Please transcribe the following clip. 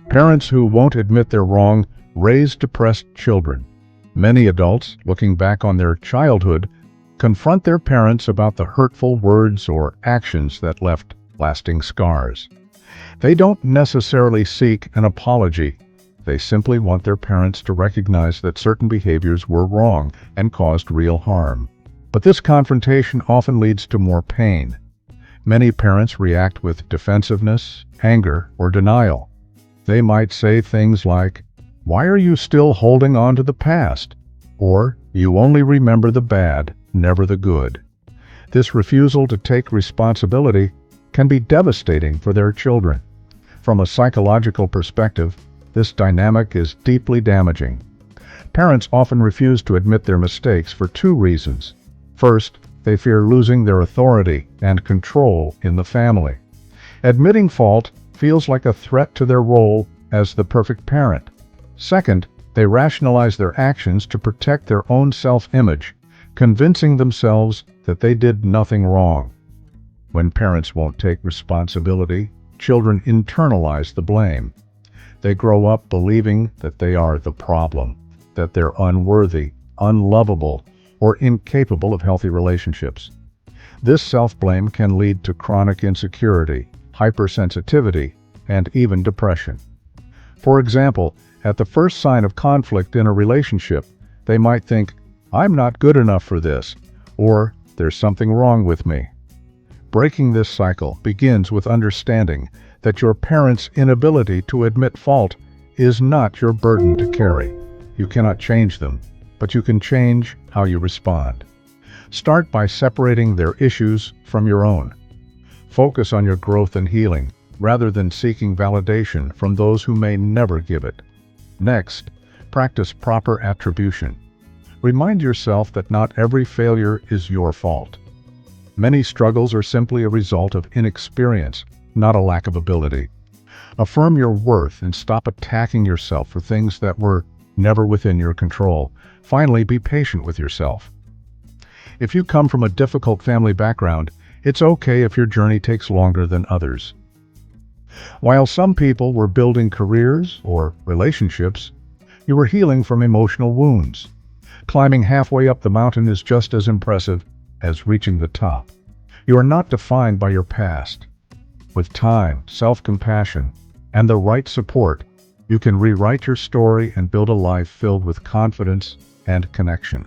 Parents who won't admit they're wrong raise depressed children. Many adults, looking back on their childhood, confront their parents about the hurtful words or actions that left lasting scars. They don't necessarily seek an apology. They simply want their parents to recognize that certain behaviors were wrong and caused real harm. But this confrontation often leads to more pain. Many parents react with defensiveness, anger, or denial. They might say things like, "Why are you still holding on to the past?" Or, "You only remember the bad, never the good." This refusal to take responsibility can be devastating for their children. From a psychological perspective, this dynamic is deeply damaging. Parents often refuse to admit their mistakes for two reasons. First, they fear losing their authority and control in the family. Admitting fault feels like a threat to their role as the perfect parent. Second, they rationalize their actions to protect their own self-image, convincing themselves that they did nothing wrong. When parents won't take responsibility, children internalize the blame. They grow up believing that they are the problem, that they're unworthy, unlovable, or incapable of healthy relationships. This self-blame can lead to chronic insecurity, hypersensitivity, and even depression. For example, at the first sign of conflict in a relationship, they might think, "I'm not good enough for this," or "there's something wrong with me." Breaking this cycle begins with understanding that your parents' inability to admit fault is not your burden to carry. You cannot change them, but you can change how you respond. Start by separating their issues from your own. Focus on your growth and healing, rather than seeking validation from those who may never give it. Next, practice proper attribution. Remind yourself that not every failure is your fault. Many struggles are simply a result of inexperience, not a lack of ability. Affirm your worth and stop attacking yourself for things that were never within your control. Finally, be patient with yourself. If you come from a difficult family background, it's okay if your journey takes longer than others. While some people were building careers or relationships, you were healing from emotional wounds. Climbing halfway up the mountain is just as impressive as reaching the top. You are not defined by your past. With time, self-compassion, and the right support, you can rewrite your story and build a life filled with confidence and connection.